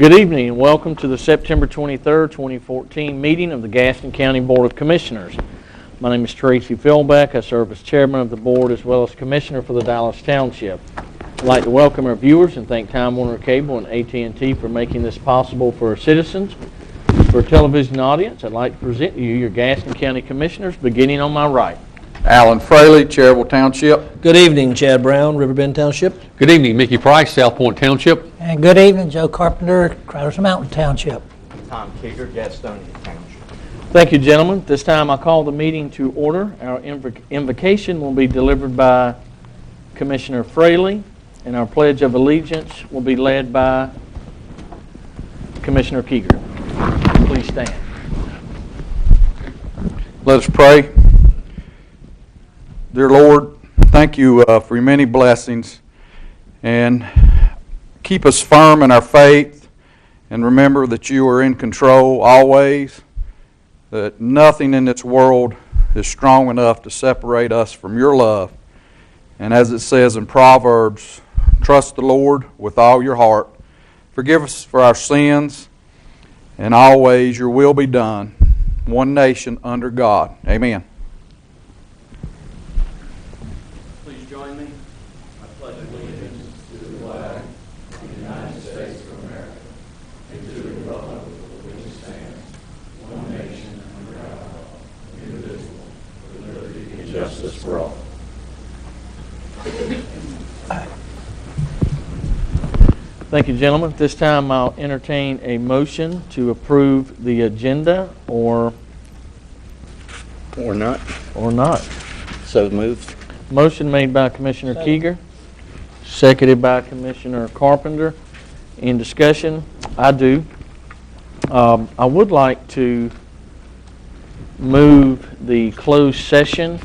Good evening and welcome to the September 23rd, 2014 meeting of the Gaston County Board of Commissioners. My name is Tracy Philbeck. I serve as chairman of the board as well as commissioner for the Dallas Township. I'd like to welcome our viewers and thank Time Warner Cable and AT&T for making this possible for our citizens. For a television audience, I'd like to present you your Gaston County Commissioners, beginning on my right. Alan Fraley, Cherryville Township. Good evening, Chad Brown, Riverbend Township. Good evening, Mickey Price, South Point Township. And good evening, Joe Carpenter, Crowders Mountain Township. Tom Keeger, Gaston Township. Thank you, gentlemen. This time I call the meeting to order. Our invocation will be delivered by Commissioner Fraley, and our Pledge of Allegiance will be led by Commissioner Keeger. Please stand. Let us pray. Dear Lord, thank you for your many blessings, and keep us firm in our faith, and remember that you are in control always, that nothing in this world is strong enough to separate us from your love. And as it says in Proverbs, trust the Lord with all your heart. Forgive us for our sins, and always your will be done. One nation under God. Amen. Please join me. I pledge allegiance to the flag of the United States of America and to the republic for which it stands, one nation under God, indivisible, with liberty and justice for all. Thank you, gentlemen. At this time, I'll entertain a motion to approve the agenda or Or not. So moved. Motion made by Commissioner Keeger, seconded by Commissioner Carpenter. In discussion, I do. I would like to move the closed session.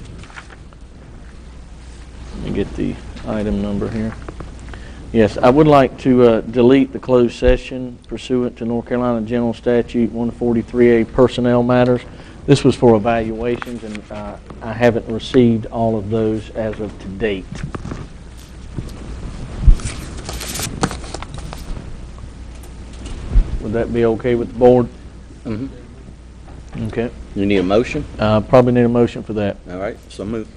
Let me get the item number here. Yes, I would like to delete the closed session pursuant to North Carolina General Statute 143A Personnel Matters. This was for evaluations, and I haven't received all of those as of to date. Would that be okay with the board? Mm-hmm. Okay. You need a motion? Probably need a motion for that. All right, so move.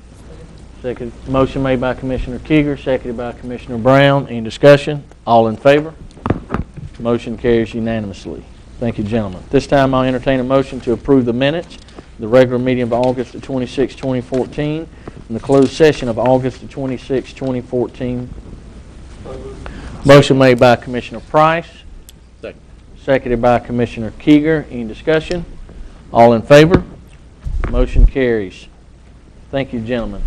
Second. Motion made by Commissioner Keeger, seconded by Commissioner Brown. Any discussion? All in favor? Motion carries unanimously. Thank you, gentlemen. This time I'll entertain a motion to approve the minutes, the regular meeting of August the 26, 2014, and the closed session of August the 26, 2014. Motion made by Commissioner Price. Second. Seconded by Commissioner Keeger. Any discussion? All in favor? Motion carries. Thank you, gentlemen.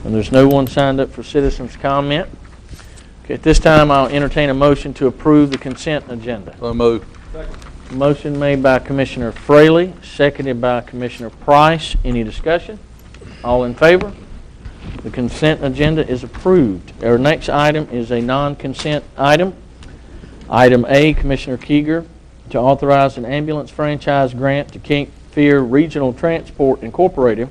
And there's no one signed up for citizens' comment. Okay, at this time, I'll entertain a motion to approve the consent agenda. So moved. Motion made by Commissioner Fraley, seconded by Commissioner Price. Any discussion? All in favor? The consent agenda is approved. Our next item is a non-consent item. Item A, Commissioner Keeger, to authorize an ambulance franchise grant to Cape Fear Regional Transport Incorporated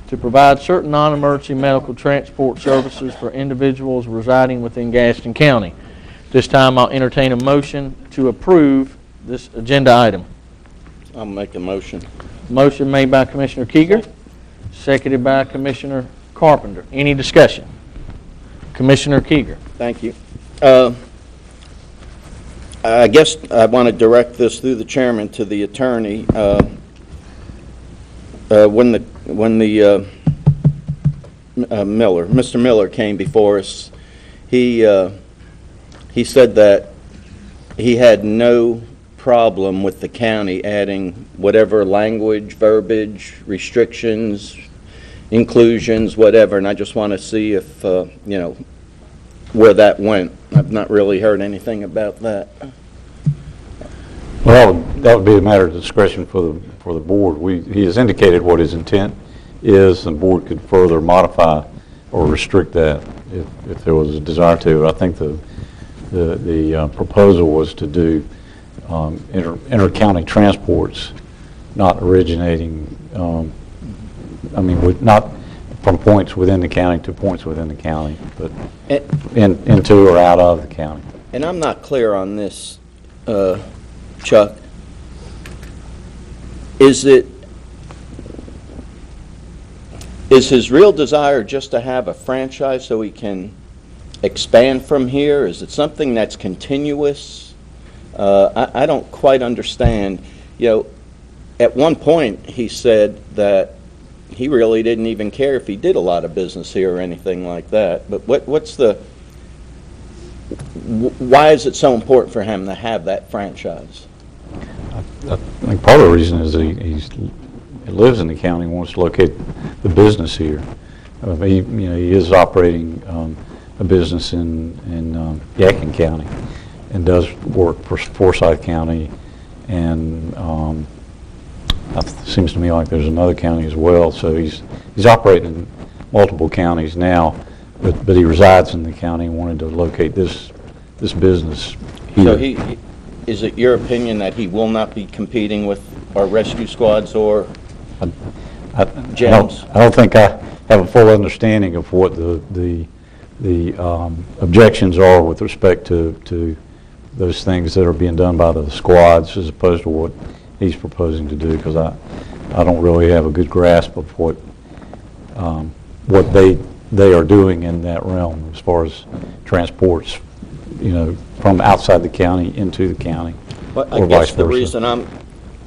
to provide certain non-emergency medical transport services for individuals residing within Gaston County. This time I'll entertain a motion to approve this agenda item. I'll make a motion. Motion made by Commissioner Keeger, seconded by Commissioner Carpenter. Any discussion? Commissioner Keeger. Thank you. I guess I want to direct this through the chairman to the attorney. When Mr. Miller came before us, he said that he had no problem with the county adding whatever language, verbiage, restrictions, inclusions, whatever, and I just want to see if, where that went. I've not really heard anything about that. Well, that would be a matter of discretion for the board. He has indicated what his intent is, and the board could further modify or restrict that if there was a desire to. I think the proposal was to do inter-county transports, not originating, not from points within the county to points within the county, but into or out of the county. And I'm not clear on this. Chuck, is his real desire just to have a franchise so he can expand from here? Is it something that's continuous? I don't quite understand. You know, at one point he said that he really didn't even care if he did a lot of business here or anything like that. But why is it so important for him to have that franchise? I think part of the reason is he lives in the county and wants to locate the business here. He is operating a business in Yadkin County and does work for Forsyth County, and it seems to me like there's another county as well. So he's operating in multiple counties now, but he resides in the county and wanted to locate this business here. So is it your opinion that he will not be competing with our rescue squads or GEMS? I don't think I have a full understanding of what the objections are with respect to those things that are being done by the squads as opposed to what he's proposing to do, because I don't really have a good grasp of what they are doing in that realm as far as transports, from outside the county into the county, Well, or I vice guess the versa. reason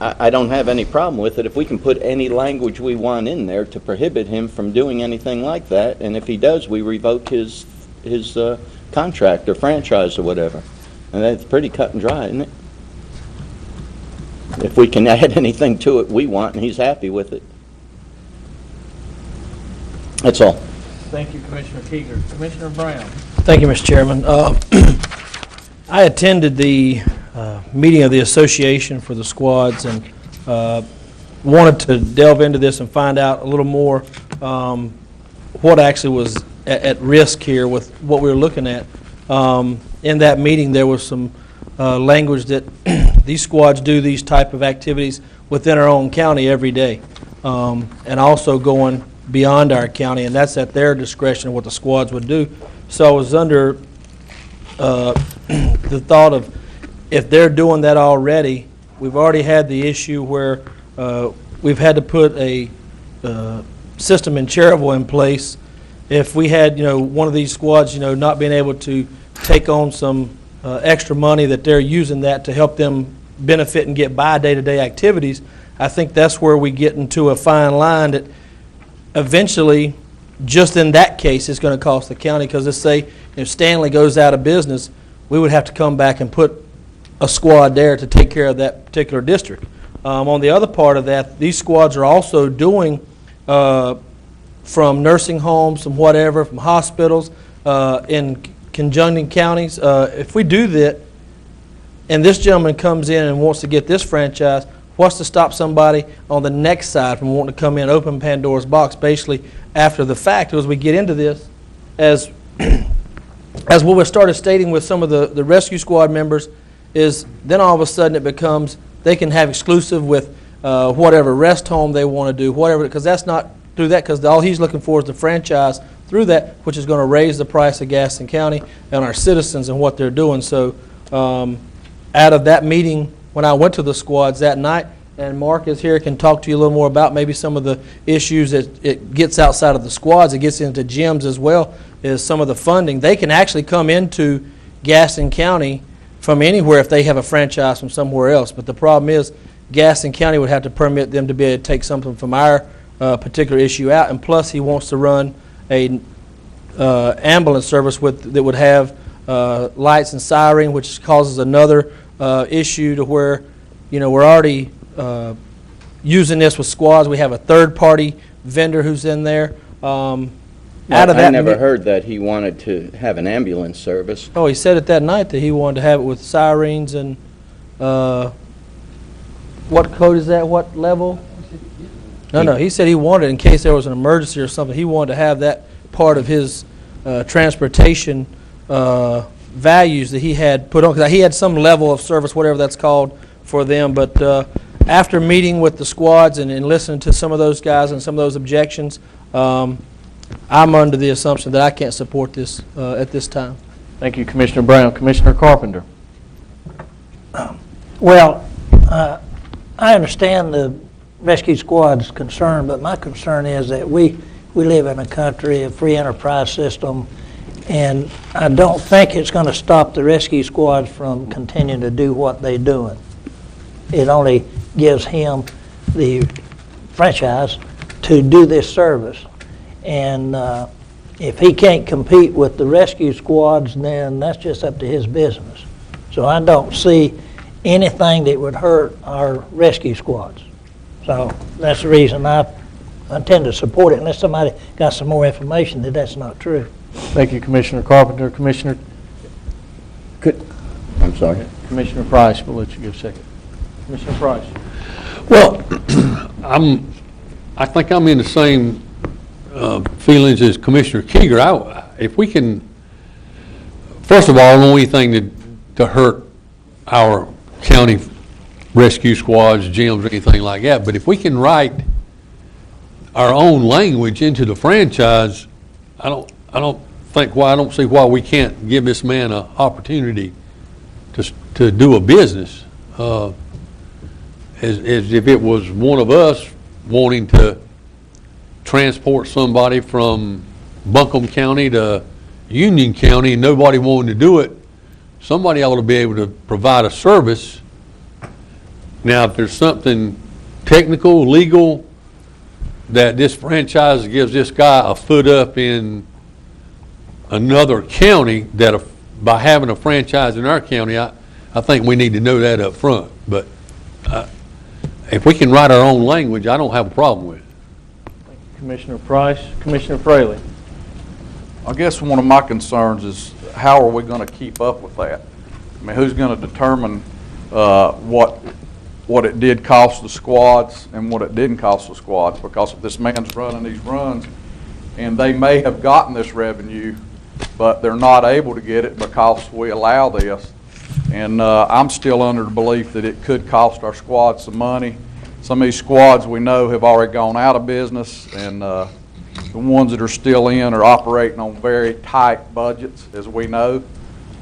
I don't have any problem with it, if we can put any language we want in there to prohibit him from doing anything like that, and if he does, we revoke his contract or franchise or whatever. And that's pretty cut and dry, isn't it? If we can add anything to it we want and he's happy with it. That's all. Thank you, Commissioner Keeger. Commissioner Brown. Thank you, Mr. Chairman. I attended the meeting of the association for the squads and wanted to delve into this and find out a little more what actually was at risk here with what we were looking at. In that meeting, there was some language that these squads do these type of activities within our own county every day, and also going beyond our county, and that's at their discretion of what the squads would do. So I was under the thought of, if they're doing that already, we've already had the issue where we've had to put a system in Cherryville in place. If we had, one of these squads, not being able to take on some extra money that they're using that to help them benefit and get by day-to-day activities, I think that's where we get into a fine line that eventually, just in that case, it's going to cost the county, because let's say if Stanley goes out of business, we would have to come back and put a squad there to take care of that particular district. On the other part of that, these squads are also doing from nursing homes, from whatever, from hospitals, in conjuncting counties. If we do that, and this gentleman comes in and wants to get this franchise, what's to stop somebody on the next side from wanting to come in, open Pandora's box, basically after the fact? As we get into this, as what we started stating with some of the rescue squad members, is then all of a sudden it becomes they can have exclusive with whatever rest home they want to do, whatever, because that's not through that, because all he's looking for is the franchise through that, which is going to raise the price of Gaston County and our citizens and what they're doing. So out of that meeting, when I went to the squads that night, and Mark is here, can talk to you a little more about maybe some of the issues that it gets outside of the squads, it gets into gyms as well, is some of the funding. They can actually come into Gaston County from anywhere if they have a franchise from somewhere else, but the problem is Gaston County would have to permit them to be able to take something from our particular issue out, and plus he wants to run a ambulance service that would have lights and siren, which causes another issue to where, we're already using this with squads. We have a third-party vendor who's in there. I never heard that he wanted to have an ambulance service. Oh, he said it that night that he wanted to have it with sirens and what code is that? What level? No, he said he wanted it in case there was an emergency or something. He wanted to have that part of his transportation values that he had put on, because he had some level of service, whatever that's called, for them. But after meeting with the squads and listening to some of those guys and some of those objections, I'm under the assumption that I can't support this at this time. Thank you, Commissioner Brown. Commissioner Carpenter. Well, I understand the rescue squad's concern, but my concern is that we live in a country, a free enterprise system, and I don't think it's going to stop the rescue squads from continuing to do what they're doing. It only gives him the franchise to do this service. And if he can't compete with the rescue squads, then that's just up to his business. So I don't see anything that would hurt our rescue squads. So that's the reason I tend to support it, unless somebody got some more information that that's not true. Thank you, Commissioner Carpenter. Commissioner I'm sorry. Commissioner Price, we'll let you give a second. Commissioner Price. Well, I think I'm in the same feelings as Commissioner Keeger. If we can, first of all, I don't want anything to hurt our county rescue squads, gyms, or anything like that. But if we can write our own language into the franchise, I don't see why we can't give this man an opportunity to do a business. As if it was one of us wanting to transport somebody from Buncombe County to Union County and nobody wanting to do it, somebody ought to be able to provide a service. Now, if there's something technical, legal, that this franchise gives this guy a foot up in another county, that by having a franchise in our county, I think we need to know that up front. But if we can write our own language, I don't have a problem with it. Commissioner Price. Commissioner Fraley. I guess one of my concerns is how are we going to keep up with that? I mean, who's going to determine what it did cost the squads and what it didn't cost the squads? Because if this man's running these runs and they may have gotten this revenue, but they're not able to get it because we allow this. And I'm still under the belief that it could cost our squads some money. Some of these squads we know have already gone out of business, and the ones that are still in are operating on very tight budgets, as we know.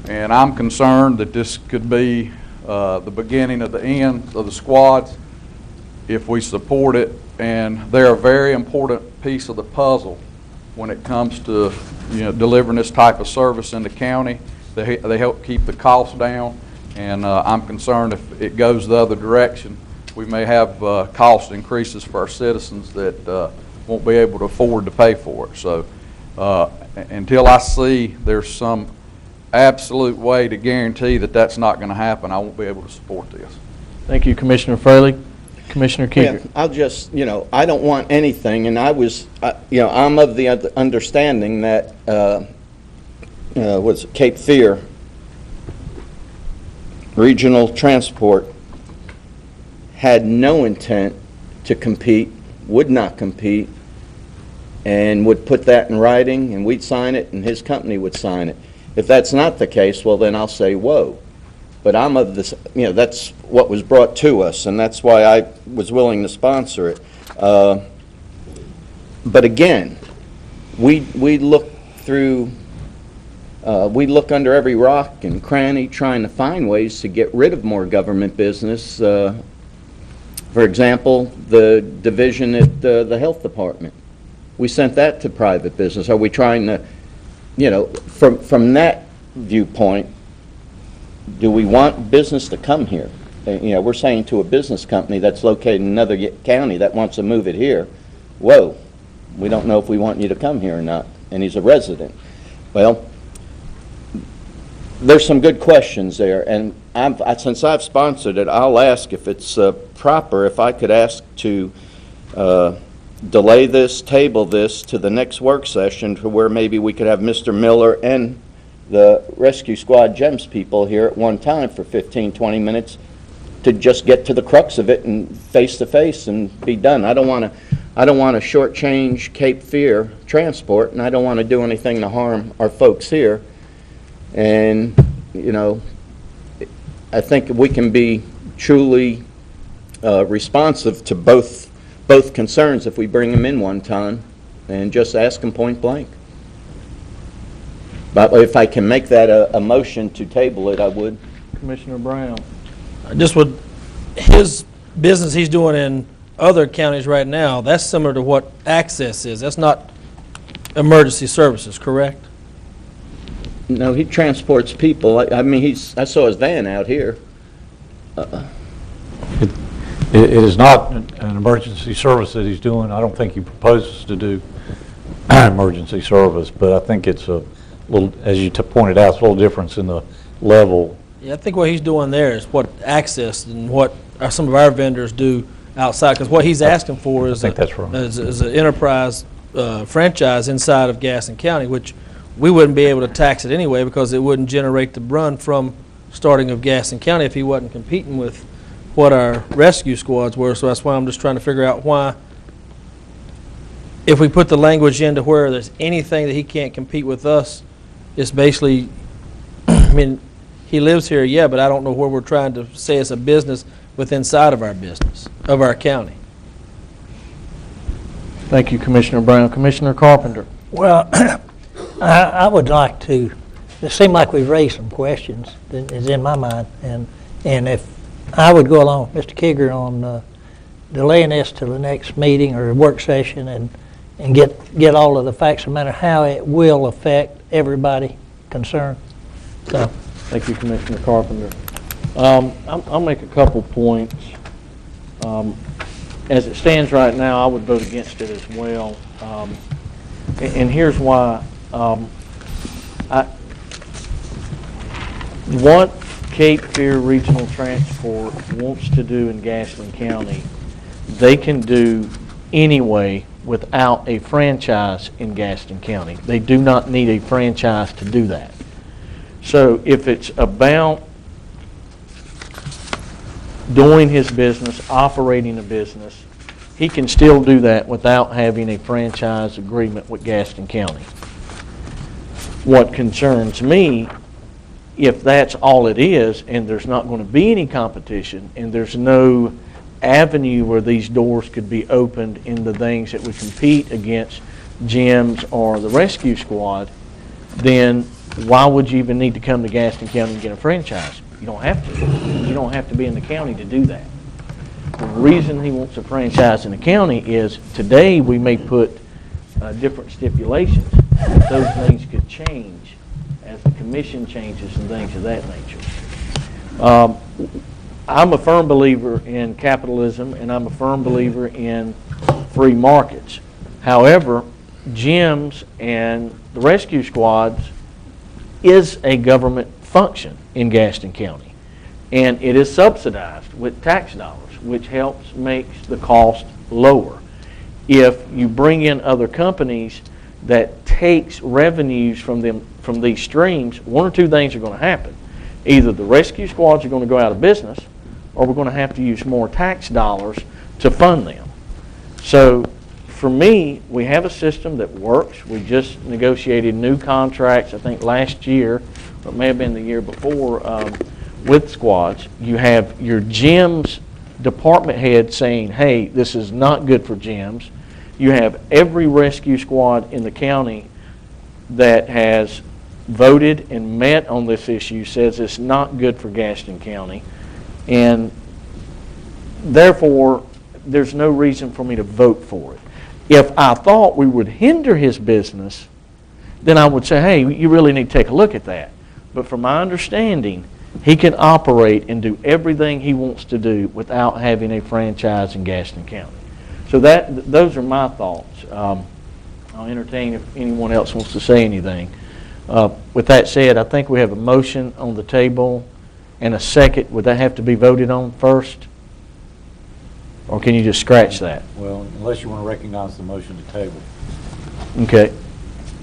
And I'm concerned that this could be the beginning of the end of the squads if we support it. And they're a very important piece of the puzzle when it comes to delivering this type of service in the county. They help keep the costs down, and I'm concerned if it goes the other direction, we may have cost increases for our citizens that won't be able to afford to pay for it. So until I see there's some absolute way to guarantee that that's not going to happen, I won't be able to support this. Thank you, Commissioner Fraley. Commissioner Keeger. Yeah, I'll just, I don't want anything, and I was, I'm of the understanding that, what's it, Cape Fear Regional Transport had no intent to compete, would not compete, and would put that in writing, and we'd sign it, and his company would sign it. If that's not the case, well, then I'll say, whoa. But I'm of this, that's what was brought to us, and that's why I was willing to sponsor it. But again, we look through, we look under every rock and cranny trying to find ways to get rid of more government business. For example, the division at the health department. We sent that to private business. Are we trying to, from that viewpoint, do we want business to come here? We're saying to a business company that's located in another county that wants to move it here, whoa, we don't know if we want you to come here or not, and he's a resident. Well, there's some good questions there, and since I've sponsored it, I'll ask if it's proper, if I could ask to delay this, table this to the next work session to where maybe we could have Mr. Miller and the Rescue Squad GEMS people here at one time for 15, 20 minutes to just get to the crux of it and face to face and be done. I don't want to shortchange Cape Fear Transport, and I don't want to do anything to harm our folks here. And I think we can be truly responsive to both concerns if we bring them in one time and just ask them point blank. But if I can make that a motion to table it, I would. Commissioner Brown. just with his business he's doing in other counties right now, that's similar to what Access is. That's not emergency services, correct? No, he transports people. I mean, I saw his van out here. It is not an emergency service that he's doing. I don't think he proposes to do emergency service, but I think it's a little, as you pointed out, it's a little difference in the level. Yeah, I think what he's doing there is what Access and what some of our vendors do outside, because what he's asking for is I think that's right. is an enterprise franchise inside of Gaston County, which we wouldn't be able to tax it anyway because it wouldn't generate the run from starting of Gaston County if he wasn't competing with what our rescue squads were. So that's why I'm just trying to figure out why, if we put the language into where there's anything that he can't compete with us, it's basically, I mean, he lives here, yeah, but I don't know where we're trying to say it's a business within inside of our business, of our county. Thank you, Commissioner Brown. Commissioner Carpenter? Well, I would like to, it seemed like we've raised some questions that is in my mind, and if I would go along with Mr. Kieger on delaying this to the next meeting or work session and get all of the facts, no matter how it will affect everybody concerned. So, Thank you, Commissioner Carpenter. I'll make a couple points. As it stands right now, I would vote against it as well. And here's why. What Cape Fear Regional Transport wants to do in Gaston County, they can do anyway without a franchise in Gaston County. They do not need a franchise to do that. So if it's about doing his business, operating a business, he can still do that without having a franchise agreement with Gaston County. What concerns me, if that's all it is, and there's not going to be any competition, and there's no avenue where these doors could be opened in the things that would compete against gyms or the rescue squad, then why would you even need to come to Gaston County and get a franchise? You don't have to. You don't have to be in the county to do that. The reason he wants a franchise in the county is today we may put different stipulations. Those things could change as the commission changes and things of that nature. I'm a firm believer in capitalism, and I'm a firm believer in free markets. However, gyms and the rescue squads is a government function in Gaston County, and it is subsidized with tax dollars, which helps makes the cost lower. If you bring in other companies that takes revenues from these streams, one or two things are going to happen. Either the rescue squads are going to go out of business, or we're going to have to use more tax dollars to fund them. So for me, we have a system that works. We just negotiated new contracts, I think last year, or it may have been the year before, with squads. You have your gyms department head saying, hey, this is not good for gyms. You have every rescue squad in the county that has voted and met on this issue says it's not good for Gaston County. And therefore, there's no reason for me to vote for it. If I thought we would hinder his business, then I would say, hey, you really need to take a look at that. But from my understanding, he can operate and do everything he wants to do without having a franchise in Gaston County. So those are my thoughts. I'll entertain if anyone else wants to say anything. With that said, I think we have a motion on the table and a second. Would that have to be voted on first? Or can you just scratch that? Well, unless you want to recognize the motion to table. Okay.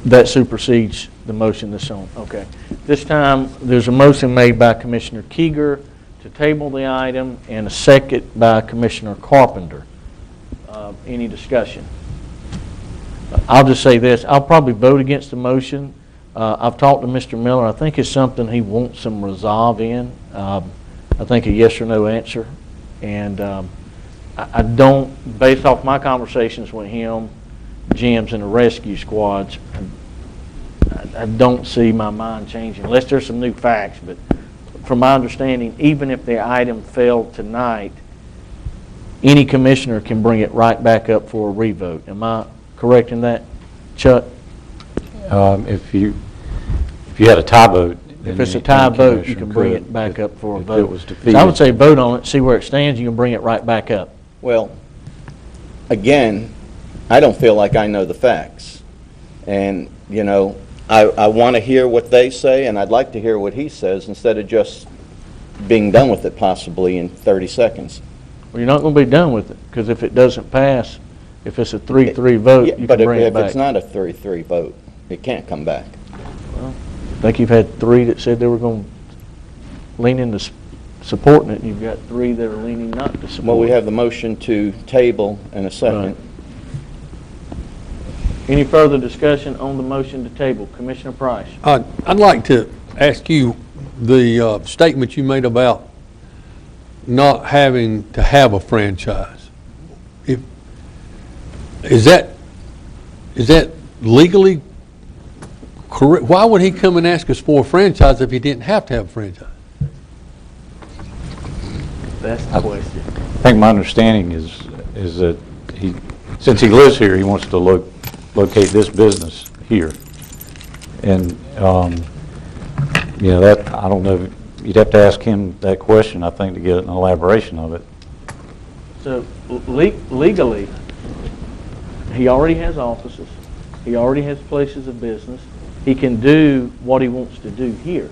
That supersedes the motion that's on. Okay. This time, there's a motion made by Commissioner Kieger to table the item and a second by Commissioner Carpenter. Any discussion? I'll just say this. I'll probably vote against the motion. I've talked to Mr. Miller. I think it's something he wants some resolve in. I think a yes or no answer. And I don't, based off my conversations with him, gyms and the rescue squads, I don't see my mind changing, unless there's some new facts. But from my understanding, even if the item failed tonight, any commissioner can bring it right back up for a revote. Am I correct in that, Chuck? If you had a tie vote. If then it's a any tie vote, you commissioner can bring could, it back if- up for a if vote. it was So defeated. I would say vote on it, see where it stands, you can bring it right back up. Well, again, I don't feel like I know the facts. And, you know, I want to hear what they say, and I'd like to hear what he says, instead of just being done with it possibly in 30 seconds. Well, you're not going to be done with it, because if it doesn't pass, if it's a 3-3 vote, Yeah, you but can bring it if back. it's not a 3-3 vote, it can't come back. I think you've had 3 that said they were going to lean into supporting it, and you've got 3 that are leaning not to support it. Well, we have the motion to table and a second. Right. Any further discussion on the motion to table? Commissioner Price? I'd like to ask you, the statement you made about not having to have a franchise. Is that legally correct? Why would he come and ask us for a franchise if he didn't have to have a franchise? That's the question. I think my understanding is that since he lives here, he wants to locate this business here. And, that, I don't know, you'd have to ask him that question, I think, to get an elaboration of it. So legally, he already has offices. He already has places of business. He can do what he wants to do here.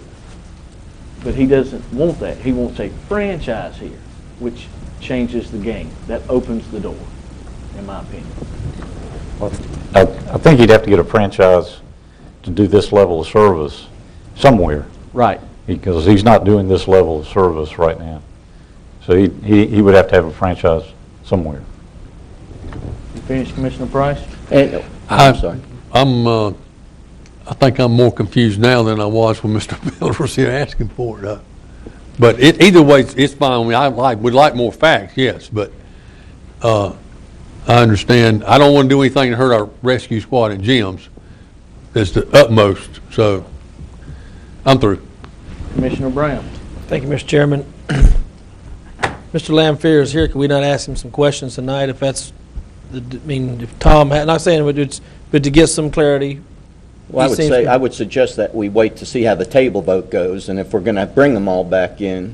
But he doesn't want that. He wants a franchise here, which changes the game. That opens the door, in my opinion. I think he'd have to get a franchise to do this level of service somewhere, Right. because he's not doing this level of service right now. So he would have to have a franchise somewhere. You finished, Commissioner Price? And, I'm sorry. I think I'm more confused now than I was when Mr. Miller was here asking for it. But either way, it's fine. We'd like more facts, yes, but I understand. I don't want to do anything to hurt our rescue squad and gyms. It's the utmost, so I'm through. Commissioner Brown? Thank you, Mr. Chairman. Mr. Lamfair is here. Could we not ask him some questions tonight if that's, if Tom had, not saying but to get some clarity. Well, He seems- I would suggest that we wait to see how the table vote goes, and if we're going to bring them all back in,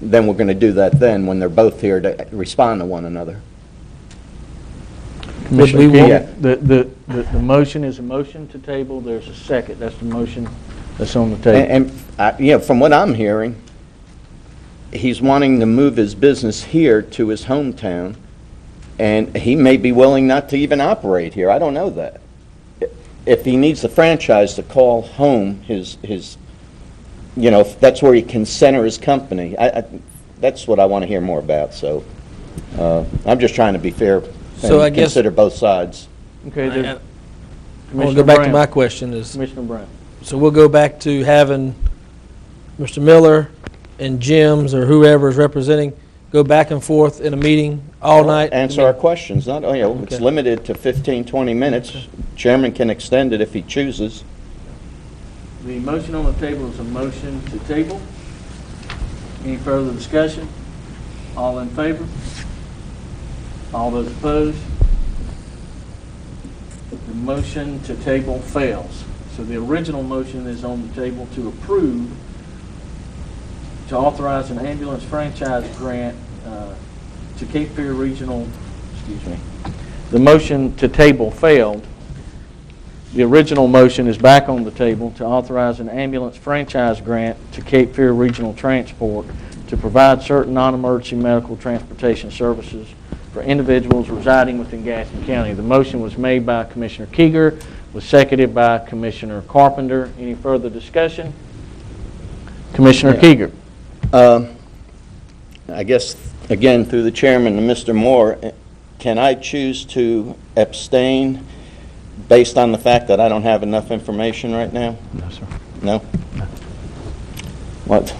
then we're going to do that then, when they're both here to respond to one another. Commissioner we King, want- the motion is a motion to table. There's a second. That's the motion that's on the table. And from what I'm hearing, he's wanting to move his business here to his hometown, and he may be willing not to even operate here. I don't know that. If he needs the franchise to call home his that's where he can center his company. That's what I want to hear more about, so I'm just trying to be fair So and I guess- consider both sides. Okay, I there's want to Commissioner go back to Brown. my question is, Commissioner Brown. so we'll go back to having Mr. Miller and Jim's or whoever is representing go back and forth in a meeting all night? Answer our questions, not, it's Okay. limited to 15, 20 minutes. Chairman can extend it if he chooses. The motion on the table is a motion to table. Any further discussion? All in favor? All those opposed? The motion to table fails. So the original motion is on the table to approve, to authorize an ambulance franchise grant to Cape Fear Regional, The motion to table failed. The original motion is back on the table to authorize an ambulance franchise grant to Cape Fear Regional Transport to provide certain non-emergency medical transportation services for individuals residing within Gaston County. The motion was made by Commissioner Keeger, was seconded by Commissioner Carpenter. Any further discussion? Commissioner Keeger. I guess, again, through the chairman and Mr. Moore, can I choose to abstain based on the fact that I don't have enough information right now? No, sir. No? What?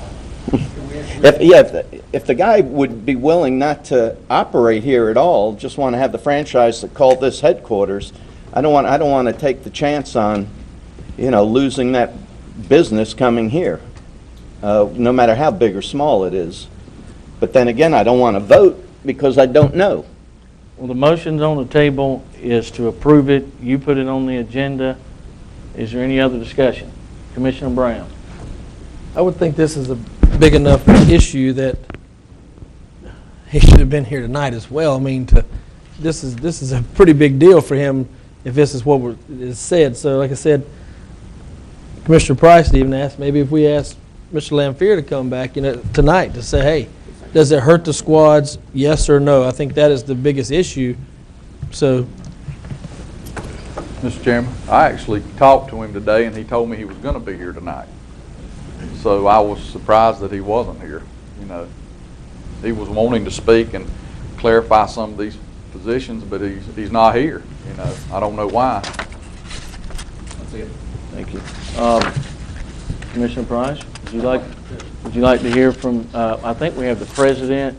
If the guy would be willing not to operate here at all, just want to have the franchise that called this headquarters, I don't want to take the chance on, losing that business coming here. no matter how big or small it is. But then again, I don't want to vote because I don't know. Well, the motion's on the table is to approve it. You put it on the agenda. Is there any other discussion? Commissioner Brown? I would think this is a big enough issue that he should have been here tonight as well. I mean, this is a pretty big deal for him if this is what is said. So, like I said, Commissioner Price even asked, maybe if we asked Mr. Lampier to come back, tonight to say, hey, does it hurt the squads, yes or no? I think that is the biggest issue. So, Mr. Chairman, I actually talked to him today, and he told me he was going to be here tonight. So I was surprised that he wasn't here. He was wanting to speak and clarify some of these positions, but he's not here. I don't know why. That's it. Thank you. Commissioner Price, would you like to hear from, I think we have the president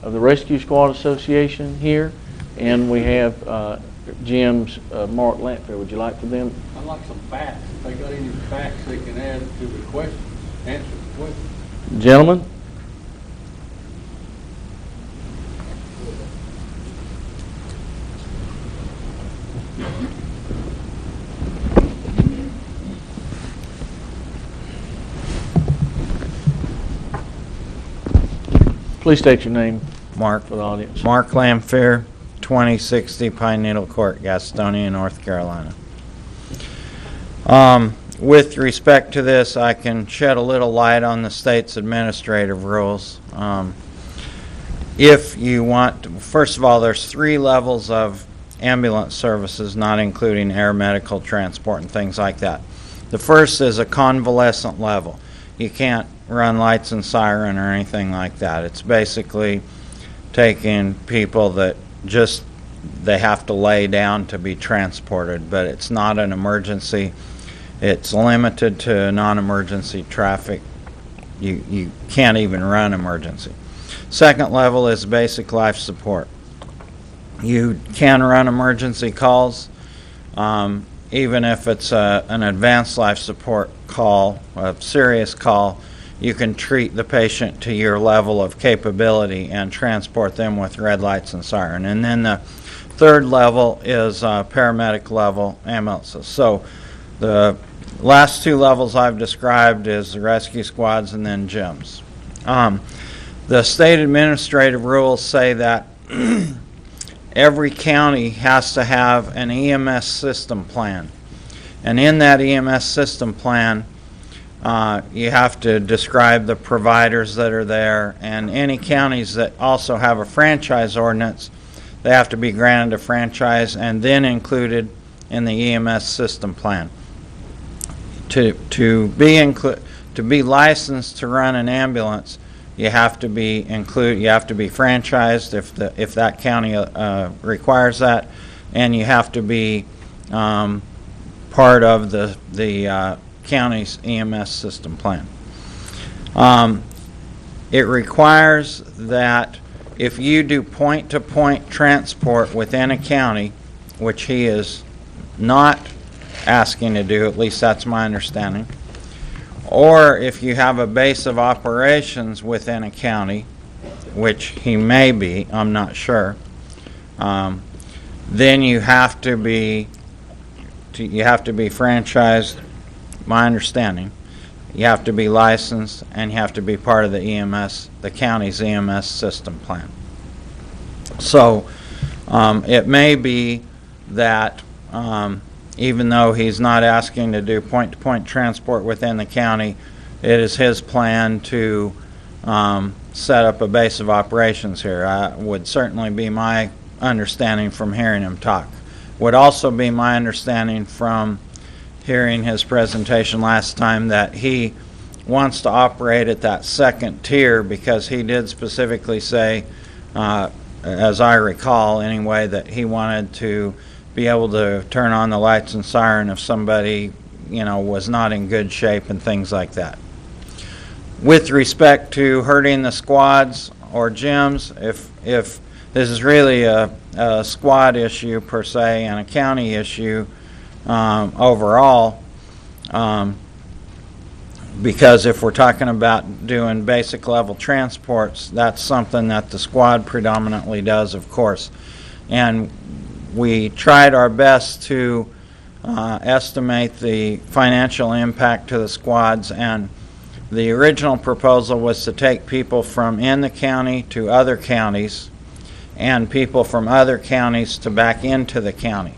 of the Rescue Squad Association here, and we have Jim's Mark Lampfair. Would you like for them? I'd like some facts. If they got any facts they can add to the question, answer the question. Gentlemen? Please state your name Mark for the audience. Lampfair, 2060 Pine Needle Court, Gastonia, North Carolina. With respect to this, I can shed a little light on the state's administrative rules. If you want, first of all, there's 3 levels of ambulance services, not including air medical transport and things like that. The first is a convalescent level. You can't run lights and siren or anything like that. It's basically taking people that they have to lay down to be transported, but it's not an emergency. It's limited to non-emergency traffic. You can't even run emergency. Second level is basic life support. You can run emergency calls, even if it's an advanced life support call, a serious call. You can treat the patient to your level of capability and transport them with red lights and siren. And then the third level is paramedic level ambulances. So the last 2 levels I've described is the rescue squads and then gyms. The state administrative rules say that every county has to have an EMS system plan. And in that EMS system plan, you have to describe the providers that are there, and any counties that also have a franchise ordinance, they have to be granted a franchise and then included in the EMS system plan. To be licensed to run an ambulance, you have to be franchised if that county requires that, and you have to be part of the county's EMS system plan. It requires that if you do point-to-point transport within a county, which he is not asking to do, at least that's my understanding, or if you have a base of operations within a county, which he may be, I'm not sure, then you have to be franchised, my understanding. You have to be licensed, and you have to be part of the EMS, the county's EMS system plan. So it may be that even though he's not asking to do point-to-point transport within the county, it is his plan to set up a base of operations here. Would certainly be my understanding from hearing him talk. Would also be my understanding from hearing his presentation last time that he wants to operate at that second tier, because he did specifically say, as I recall anyway, that he wanted to be able to turn on the lights and siren if somebody, was not in good shape and things like that. With respect to hurting the squads or gyms, if this is really a squad issue per se and a county issue overall, because if we're talking about doing basic level transports, that's something that the squad predominantly does, of course. And we tried our best to estimate the financial impact to the squads, and the original proposal was to take people from in the county to other counties and people from other counties to back into the county.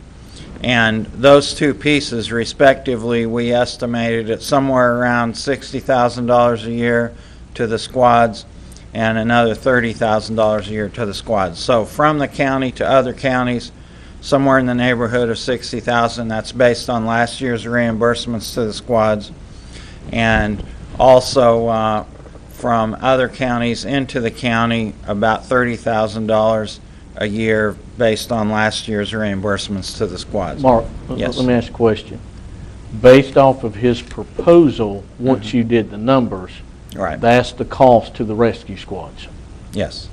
And those two pieces, respectively, we estimated at somewhere around $60,000 a year to the squads and another $30,000 a year to the squads. So from the county to other counties, somewhere in the neighborhood of $60,000. That's based on last year's reimbursements to the squads. And also from other counties into the county, about $30,000 a year based on last year's reimbursements to the squads. Mark, Yes. let me ask a question. Based off of his proposal, once you did the numbers, Right. that's the cost to the rescue squads. Yes.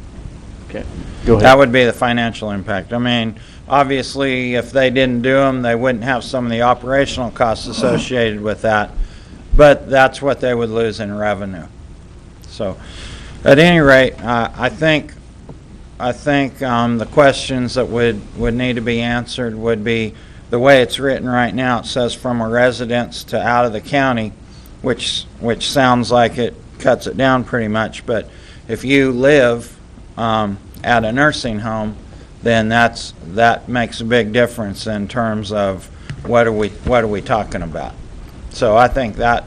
Okay, go ahead. That would be the financial impact. I mean, obviously, if they didn't do them, they wouldn't have some of the operational costs associated with that. But that's what they would lose in revenue. So, at any rate, I think the questions that would need to be answered would be the way it's written right now. It says from a residence to out of the county, which sounds like it cuts it down pretty much. But if you live at a nursing home, then that makes a big difference in terms of what are we talking about. So I think that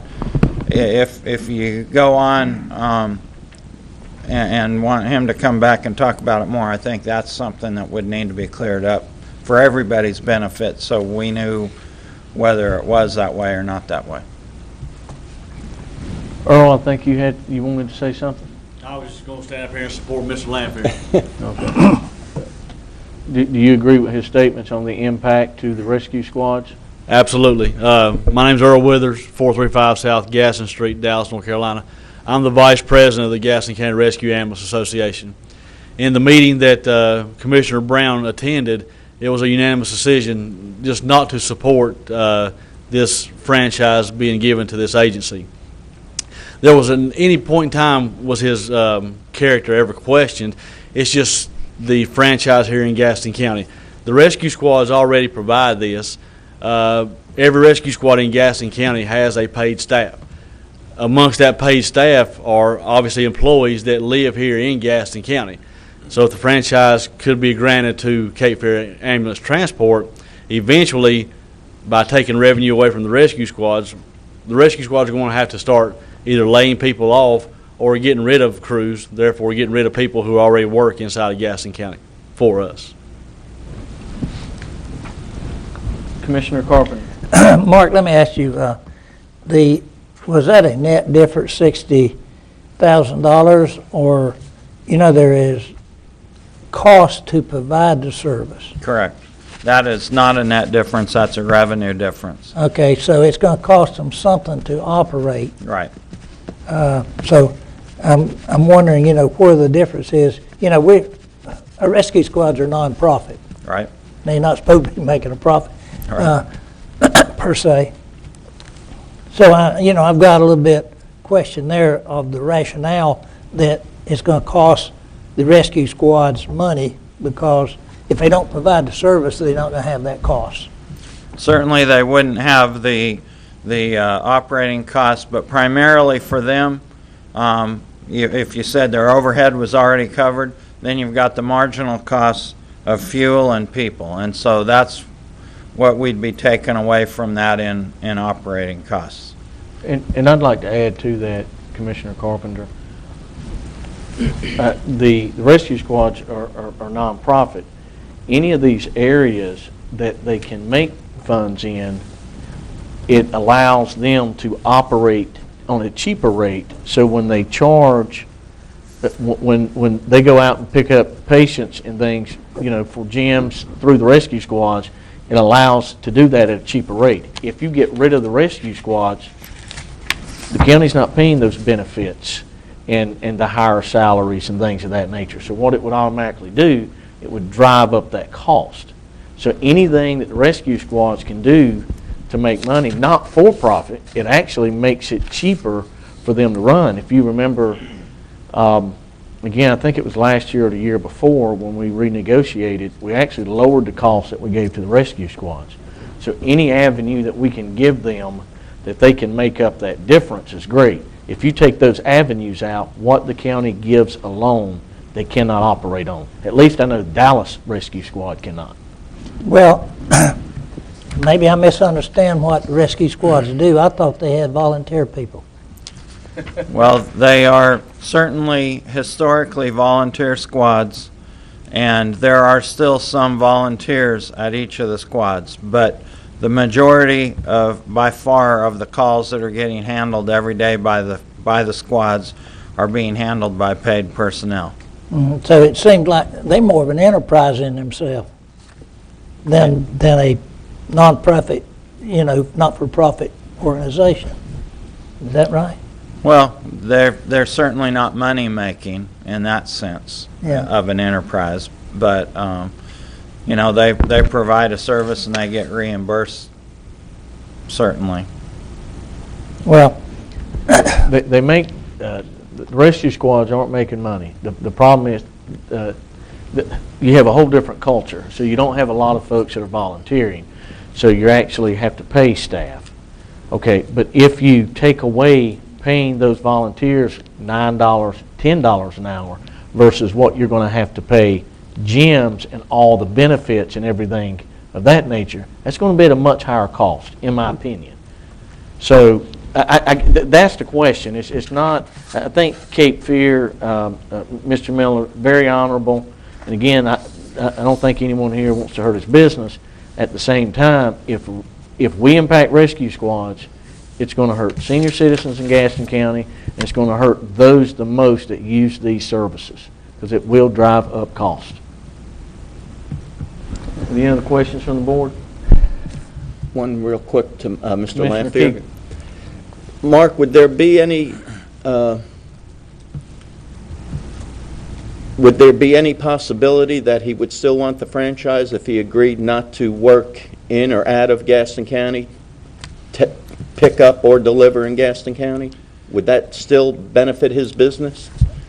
if you go on and want him to come back and talk about it more, I think that's something that would need to be cleared up for everybody's benefit, so we knew whether it was that way or not that way. Earl, I think you wanted to say something? I was just going to stand up here and support Mr. Lanfair. Okay. Do you agree with his statements on the impact to the rescue squads? Absolutely. My name's Earl Withers, 435 South Gaston Street, Dallas, North Carolina. I'm the Vice President of the Gaston County Rescue Ambulance Association. In the meeting that Commissioner Brown attended, it was a unanimous decision just not to support this franchise being given to this agency. There wasn't any point in time was his character ever questioned. It's just the franchise here in Gaston County. The rescue squads already provide this. Every rescue squad in Gaston County has a paid staff. Amongst that paid staff are obviously employees that live here in Gaston County. So if the franchise could be granted to Cape Fear Ambulance Transport, eventually, by taking revenue away from the rescue squads are going to have to start either laying people off or getting rid of crews, therefore getting rid of people who already work inside of Gaston County for us. Commissioner Carpenter. Mark, let me ask you, was that a net difference, $60,000, or, there is cost to provide the service? Correct. That is not a net difference, that's a revenue difference. Okay, so it's going to cost them something to operate. Right. So I'm wondering, where the difference is. Our rescue squads are non-profit. Right. They're not supposed to be making a profit, Right. per se. So, I've got a little bit question there of the rationale that it's going to cost the rescue squads money, because if they don't provide the service, they're not going to have that cost. Certainly, they wouldn't have the operating costs, but primarily for them, if you said their overhead was already covered, then you've got the marginal costs of fuel and people, and so that's what we'd be taking away from that in operating costs. And I'd like to add to that, Commissioner Carpenter. The rescue squads are non-profit. Any of these areas that they can make funds in, it allows them to operate on a cheaper rate. So when they charge, when they go out and pick up patients and things, for gyms through the rescue squads, it allows to do that at a cheaper rate. If you get rid of the rescue squads, the county's not paying those benefits and the higher salaries and things of that nature. So what it would automatically do, it would drive up that cost. So anything that the rescue squads can do to make money, not for profit. It actually makes it cheaper for them to run. If you remember, again, I think it was last year or the year before when we renegotiated, we actually lowered the cost that we gave to the rescue squads. So any avenue that we can give them that they can make up that difference is great. If you take those avenues out, what the county gives alone, they cannot operate on. At least I know Dallas Rescue Squad cannot. Well, maybe I misunderstand what rescue squads do. I thought they had volunteer people. Well, they are certainly historically volunteer squads, and there are still some volunteers at each of the squads, but the majority by far of the calls that are getting handled every day by the squads are being handled by paid personnel. So it seemed like they're more of an enterprise in themselves than a non-profit, not-for-profit organization. Is that right? Well, they're certainly not money-making in that sense of an enterprise, but they provide a service and they get reimbursed, certainly. Well, They make, the rescue squads aren't making money. The problem is you have a whole different culture, so you don't have a lot of folks that are volunteering, so you actually have to pay staff. Okay, but if you take away paying those volunteers $9, $10 an hour versus what you're going to have to pay gyms and all the benefits and everything of that nature, that's going to be at a much higher cost, in my opinion. So that's the question. It's not, I think Cape Fear, Mr. Miller, very honorable. And again, I don't think anyone here wants to hurt his business. At the same time, if we impact rescue squads, it's going to hurt senior citizens in Gaston County, and it's going to hurt those the most that use these services, because it will drive up cost. Any other questions from the board? One real quick to Mr. Commissioner Lanfear. Keegan. Mark, would there be any possibility that he would still want the franchise if he agreed not to work in or out of Gaston County, pick up or deliver in Gaston County? Would that still benefit his business?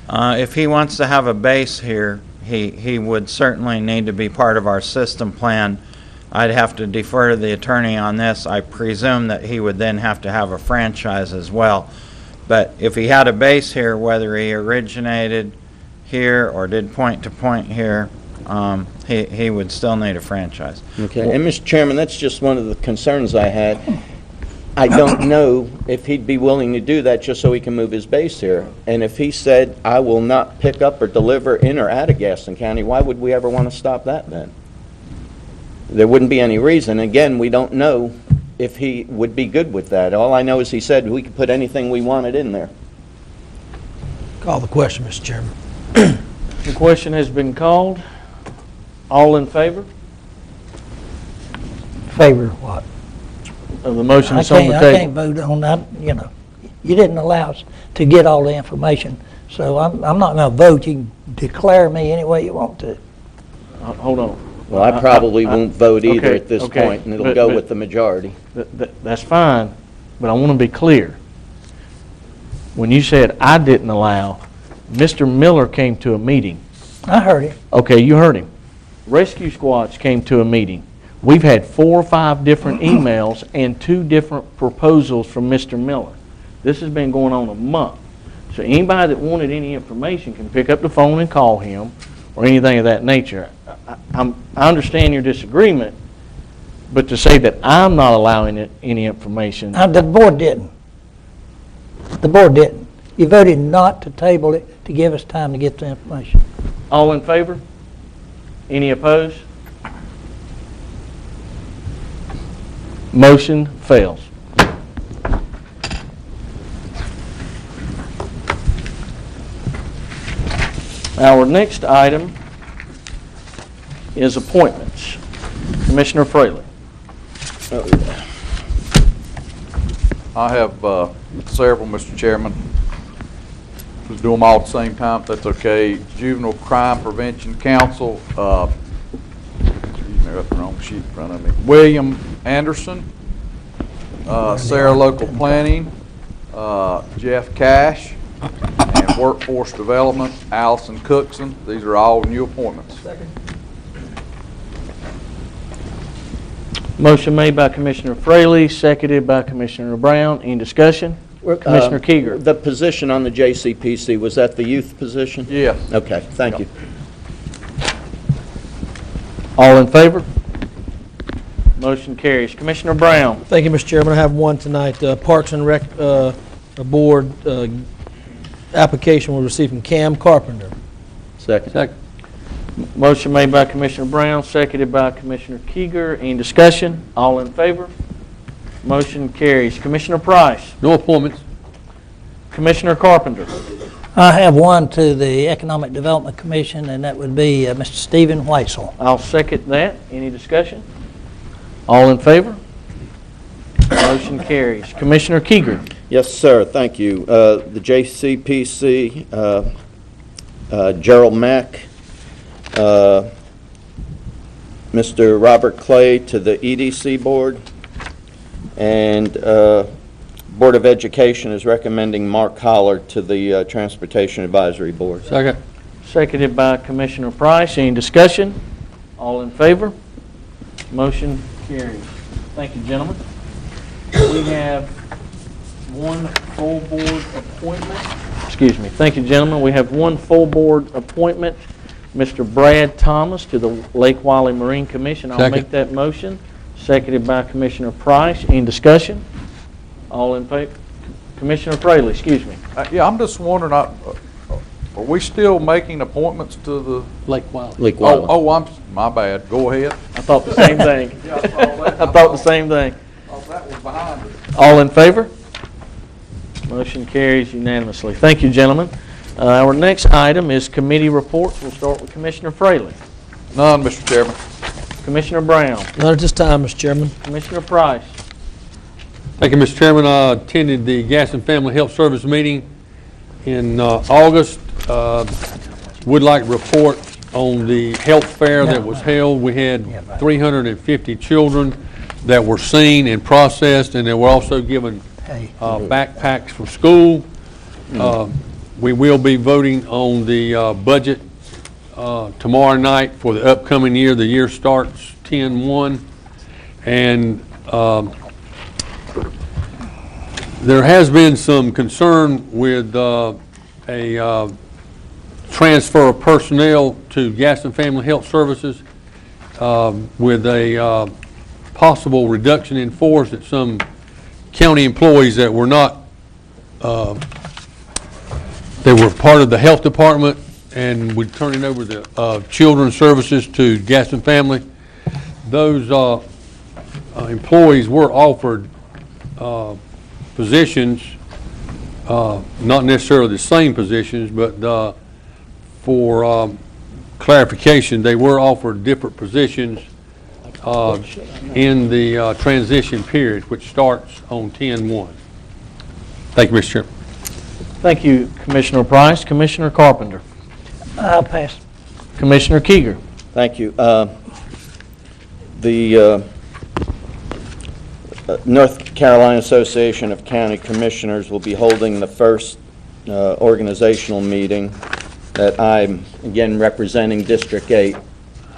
If he wants to have a base here, he would certainly need to be part of our system plan. I'd have to defer to the attorney on this. I presume that he would then have to have a franchise as well. But if he had a base here, whether he originated here or did point-to-point here, he would still need a franchise. Okay, and Mr. Chairman, that's just one of the concerns I had. I don't know if he'd be willing to do that just so he can move his base here. And if he said, I will not pick up or deliver in or out of Gaston County, why would we ever want to stop that then? There wouldn't be any reason. Again, we don't know if he would be good with that. All I know is he said we could put anything we wanted in there. Call the question, Mr. Chairman. The question has been called. All in favor favor of what? of the motion I that's on the can't table? vote on that, You didn't allow us to get all the information, so I'm not going to vote. You can declare me any way you want to. Hold on. Well, I probably won't vote either okay, at this okay, point, and it'll but- go but- with the majority. That's fine, but I want to be clear. When you said I didn't allow, Mr. Miller came to a meeting. I heard it. Okay, you heard him. Rescue squads came to a meeting. We've had 4 or 5 different emails and 2 different proposals from Mr. Miller. This has been going on a month. So anybody that wanted any information can pick up the phone and call him or anything of that nature. I understand your disagreement, but to say that I'm not allowing it, any information, The board didn't. The board didn't. You voted not to table it to give us time to get the information. all in favor? Any opposed? Motion fails. Our next item is appointments. Commissioner Fraley. I have several, Mr. Chairman. Let's do them all at the same time, if that's okay. Juvenile Crime Prevention Council, excuse me, I got the wrong sheet in front of me. William Anderson, Sarah Local Planning, Jeff Cash, and Workforce Development, Allison Cookson. These are all new appointments. Motion made by Commissioner Fraley, seconded by Commissioner Brown. Any discussion? Commissioner Keeger. The position on the JCPC, was that the youth position? Yes. Okay, thank you. All in favor? Motion carries. Commissioner Brown. Thank you, Mr. Chairman. I have one tonight. Parks and Rec Board application we received from Cam Carpenter. Second. Motion made by Commissioner Brown, seconded by Commissioner Keeger. Any discussion? All in favor? Motion carries. Commissioner Price. No appointments. Commissioner Carpenter. I have one to the Economic Development Commission, and that would be Mr. Stephen Weitzel. I'll second that. Any discussion? All in favor? Motion carries. Commissioner Keeger. Yes, sir, thank you. The JCPC, Gerald Mack, Mr. Robert Clay to the EDC Board, and Board of Education is recommending Mark Holler to the Transportation Advisory Board. Second. Seconded by Commissioner Price. Any discussion? All in favor? Motion carries. Thank you, gentlemen. We have one full board appointment. Excuse me. Thank you, gentlemen. We have one full board appointment. Mr. Brad Thomas to the Lake Wylie Marine Commission. I'll Second. make that motion. Seconded by Commissioner Price. Any discussion? All in favor? Commissioner Fraley, excuse me. Yeah, I'm just wondering, are we still making appointments to the? Lake Wylie. Lake Wylie. My bad. Go ahead. I thought the same thing. I thought the same thing. Oh, that was behind us. All in favor? Motion carries unanimously. Thank you, gentlemen. Our next item is committee reports. We'll start with Commissioner Fraley. None, Mr. Chairman. Commissioner Brown. Not at this time, Mr. Chairman. Commissioner Price. Thank you, Mr. Chairman. I attended the Gaston Family Health Service meeting in August. Would like to report on the health fair that was held. We had 350 children that were seen and processed, and they were also given backpacks for school. We will be voting on the budget tomorrow night for the upcoming year. The year starts 10/1, and there has been some concern with a transfer of personnel to Gaston Family Health Services with a possible reduction in force at some county employees that were not, they were part of the health department and we're turning over the children's services to Gaston Family. Those employees were offered positions, not necessarily the same positions, but for clarification, they were offered different positions in the transition period, which starts on 10/1. Thank you, Mr. Chairman. Thank you, Commissioner Price. Commissioner Carpenter. I'll pass. Commissioner Keeger. Thank you. The North Carolina Association of County Commissioners will be holding the first organizational meeting that I'm, again, representing District 8,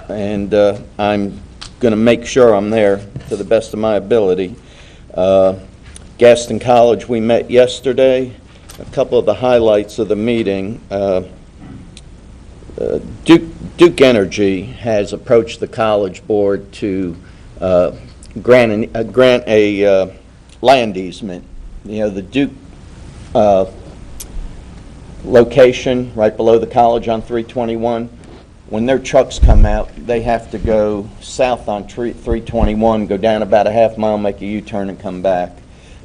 and I'm going to make sure I'm there to the best of my ability. Gaston College, we met yesterday. A couple of the highlights of the meeting. Duke Energy has approached the College Board to grant a land easement. You know, the Duke location right below the college on 321, when their trucks come out, they have to go south on 321, go down about a half mile, make a U-turn, and come back.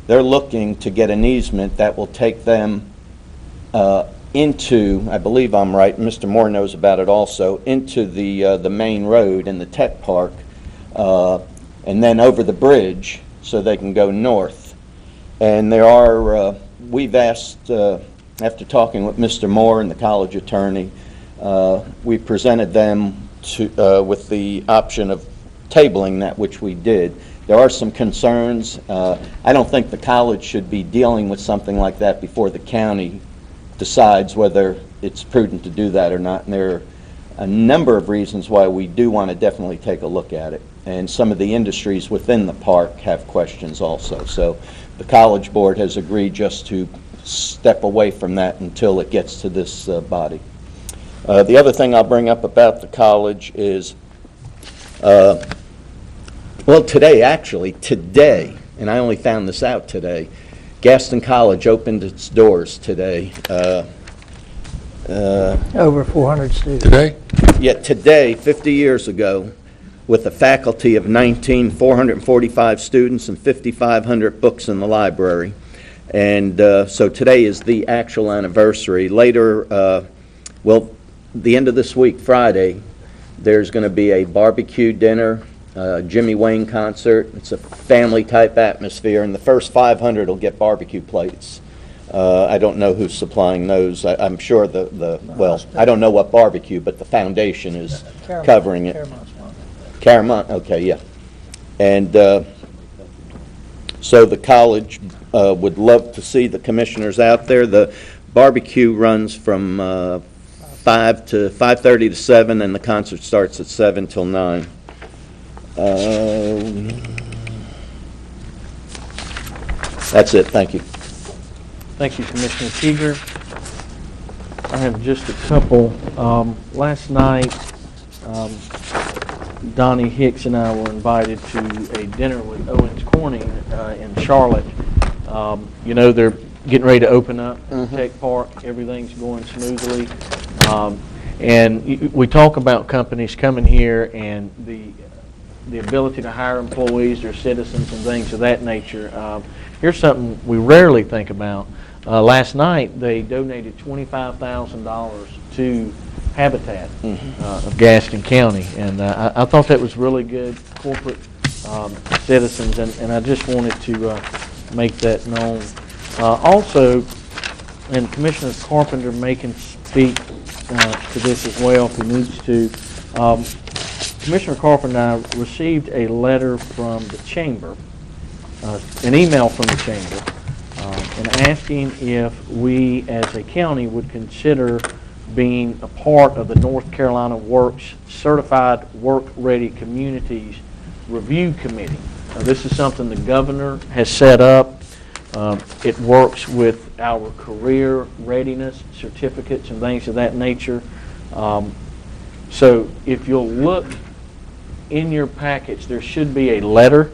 They're looking to get an easement that will take them into, I believe I'm right, Mr. Moore knows about it also, into the main road in the tech park, and then over the bridge so they can go north. And there are, we've asked, after talking with Mr. Moore and the college attorney, we presented them to, with the option of tabling that, which we did. There are some concerns. I don't think the college should be dealing with something like that before the county decides whether it's prudent to do that or not. And there are a number of reasons why we do want to definitely take a look at it. And some of the industries within the park have questions also. So the College Board has agreed just to step away from that until it gets to this body. The other thing I'll bring up about the college is, well, today, and I only found this out today, Gaston College opened its doors today. Over 400 students. Today? Yet today, 50 years ago, with a faculty of 445 students and 5,500 books in the library. And so today is the actual anniversary. Later, well, the end of this week, Friday, there's going to be a barbecue dinner, Jimmy Wayne concert. It's a family-type atmosphere, and the first 500 will get barbecue plates. I don't know who's supplying those. I'm sure well, I don't know what barbecue, but the foundation is covering it. Caramont, okay, yeah. And so the college would love to see the commissioners out there. The barbecue runs from 5:30 to 7, and the concert starts at 7 till 9. That's it. Thank you. Thank you, Commissioner Teeger. I have just a couple. Last night, Donnie Hicks and I were invited to a dinner with Owens Corning in Charlotte. You know, they're getting ready to open up Tech Park. Everything's going smoothly. And we talk about companies coming here and the ability to hire employees or citizens and things of that nature. Here's something we rarely think about. Last night, they donated $25,000 to Habitat of Gaston County, and I thought that was really good corporate citizens, and I just wanted to make that known. Also, and Commissioner Carpenter may can speak to this as well if he needs to. Commissioner Carpenter and I received a letter from the Chamber, an email from the Chamber, and asking if we as a county would consider being a part of the North Carolina Works Certified Work-Ready Communities Review Committee. This is something the governor has set up. It works with our career readiness certificates and things of that nature. So if you'll look in your package, there should be a letter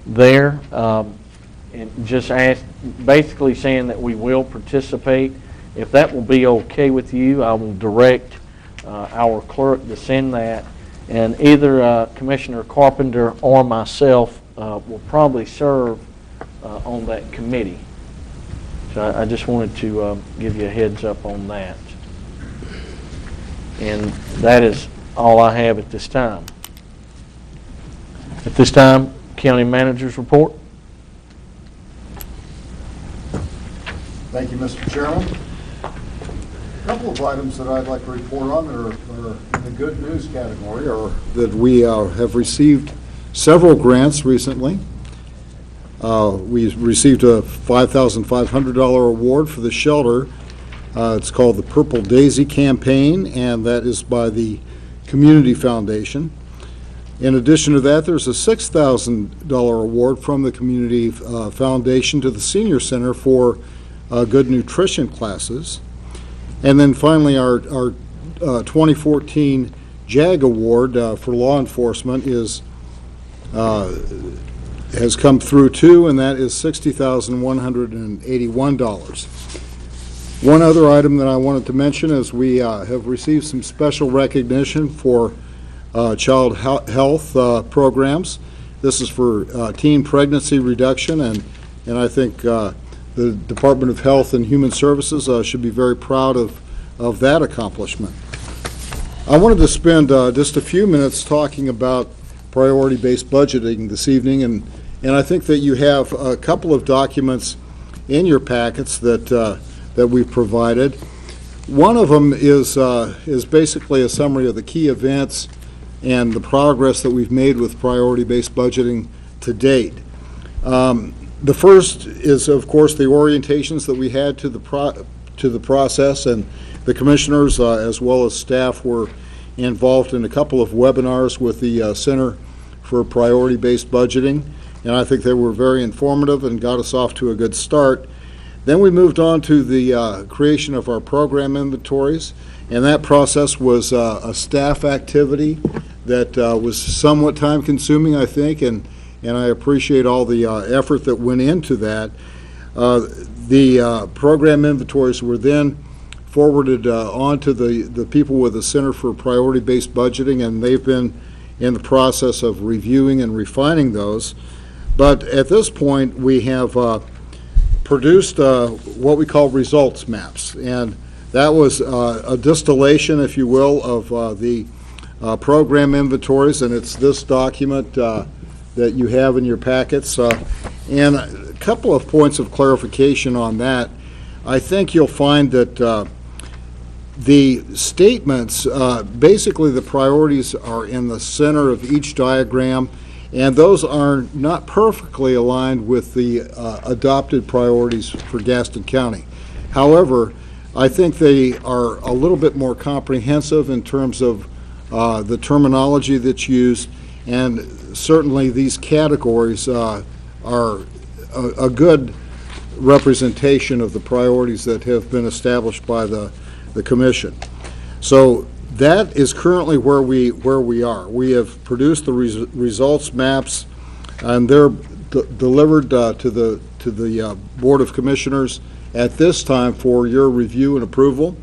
there, and just ask, basically saying that we will participate. If that will be okay with you, I will direct our clerk to send that, and either Commissioner Carpenter or myself will probably serve on that committee. So I just wanted to give you a heads up on that. And that is all I have at this time. At this time, County Manager's report. Thank you, Mr. Chairman. A couple of items that I'd like to report on that are in the good news category are that we have received several grants recently. We received a $5,500 award for the shelter. It's called the Purple Daisy Campaign, and that is by the Community Foundation. In addition to that, there's a $6,000 award from the Community Foundation to the Senior Center for good nutrition classes. And then finally, our 2014 JAG Award for law enforcement has come through too, and that is $60,181. One other item that I wanted to mention is we have received some special recognition for child health programs. This is for teen pregnancy reduction, and I think the Department of Health and Human Services should be very proud of that accomplishment. I wanted to spend just a few minutes talking about priority-based budgeting this evening, and I think that you have a couple of documents in your packets that we've provided. One of them is basically a summary of the key events and the progress that we've made with priority-based budgeting to date. The first is, of course, the orientations that we had to the process, and the commissioners as well as staff were involved in a couple of webinars with the Center for Priority-Based Budgeting, and I think they were very informative and got us off to a good start. Then we moved on to the creation of our program inventories, and that process was a staff activity that was somewhat time-consuming, I think, and I appreciate all the effort that went into that. The program inventories were then forwarded on to the people with the Center for Priority-Based Budgeting, and they've been in the process of reviewing and refining those. But at this point, we have produced what we call results maps, and that was a distillation, if you will, of the program inventories, and it's this document that you have in your packets. And a couple of points of clarification on that. I think you'll find that the statements, basically the priorities are in the center of each diagram, and those are not perfectly aligned with the adopted priorities for Gaston County. However, I think they are a little bit more comprehensive in terms of the terminology that's used, and certainly these categories are a good representation of the priorities that have been established by the commission. So that is currently where we are. We have produced the results maps, and they're delivered to the Board of Commissioners at this time for your review and approval.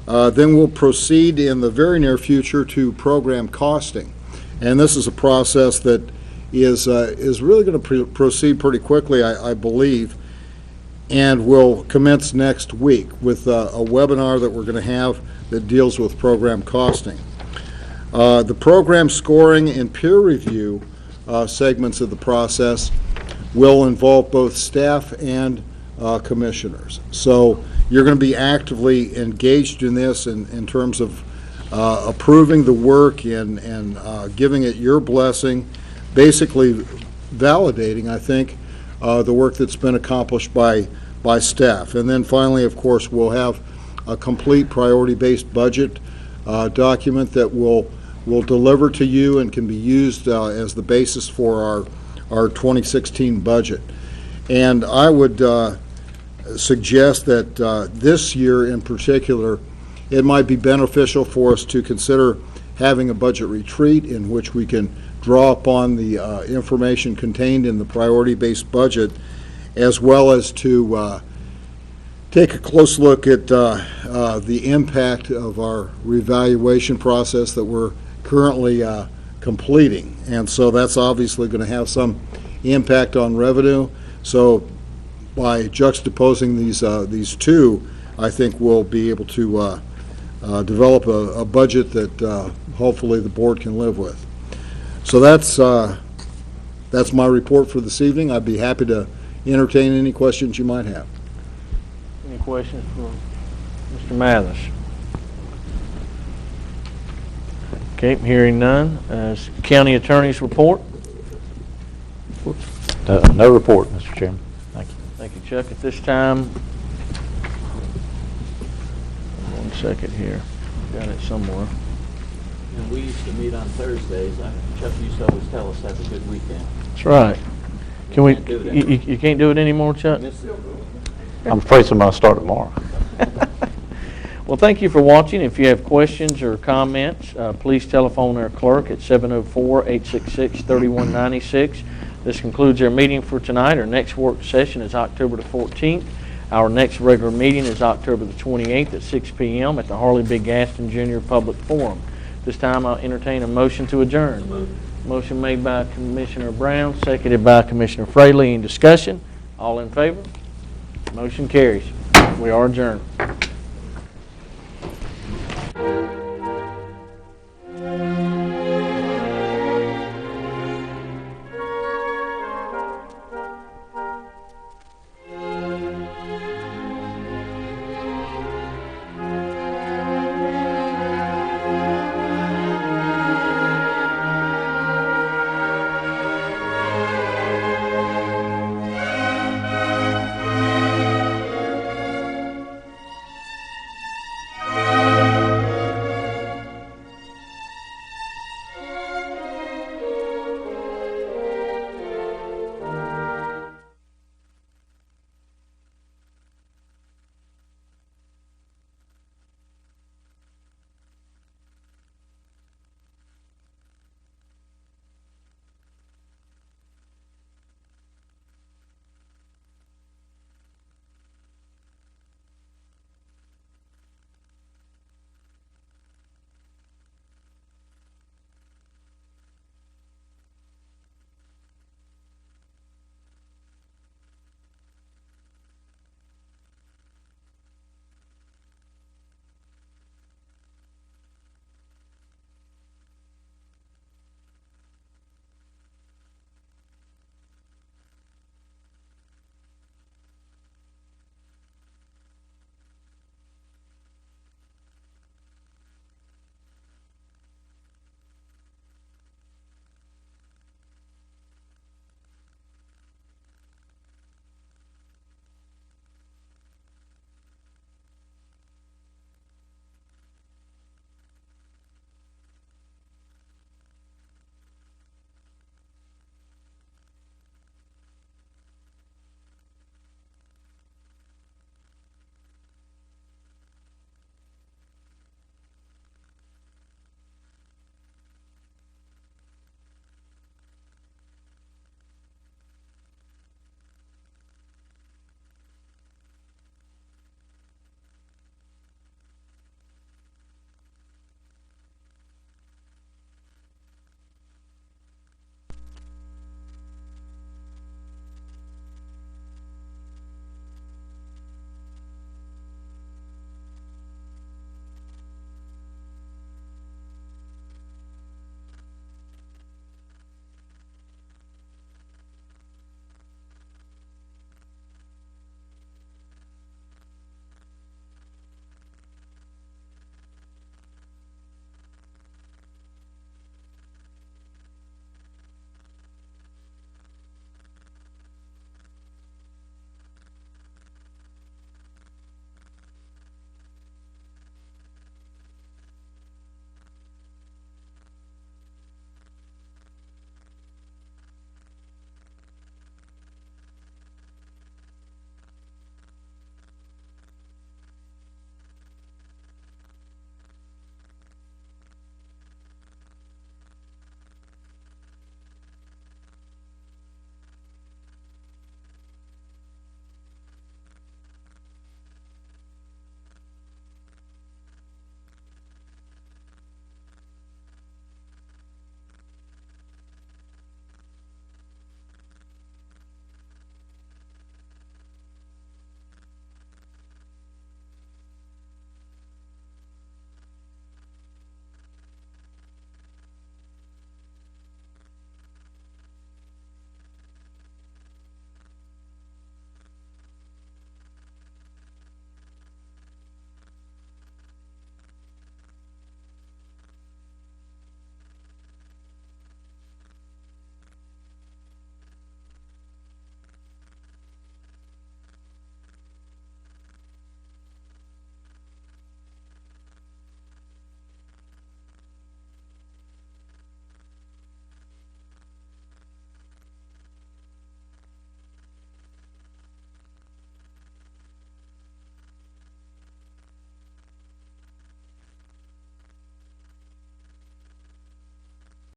Then we'll proceed in the very near future to program costing, and this is a process that is really going to proceed pretty quickly, I believe, and will commence next week with a webinar that we're going to have that deals with program costing. The program scoring and peer review segments of the process will involve both staff and commissioners. So you're going to be actively engaged in this in terms of approving the work and giving it your blessing, basically validating, I think, the work that's been accomplished by staff. And then finally, of course, we'll have a complete priority-based budget document that we'll deliver to you and can be used as the basis for our 2016 budget. And I would suggest that this year in particular, it might be beneficial for us to consider having a budget retreat in which we can draw upon the information contained in the priority-based budget, as well as to take a close look at the impact of our revaluation process that we're currently completing. And so that's obviously going to have some impact on revenue. So by juxtaposing these two, I think we'll be able to develop a budget that hopefully the board can live with. So that's my report for this evening. I'd be happy to entertain any questions you might have. Any questions for Mr. Mathis? Okay, hearing none. County Attorney's report. No report, Mr. Chairman. Thank you. Thank you, Chuck. At this time, one second here. Got it somewhere. And we used to meet on Thursdays. Chuck used to always tell us have a good weekend. That's right. Can we? Can't do it You can't do it anymore, Chuck? I'm afraid somebody'll start tomorrow. Well, thank you for watching. If you have questions or comments, please telephone our clerk at 704-866-3196. This concludes our meeting for tonight. Our next work session is October the 14th. Our next regular meeting is October the 28th at 6 p.m. at the Harley B. Gaston Jr. Public Forum. This time I'll entertain a motion to adjourn. Motion made by Commissioner Brown, seconded by Commissioner Fraley. Any discussion? All in favor? Motion carries. We are adjourned.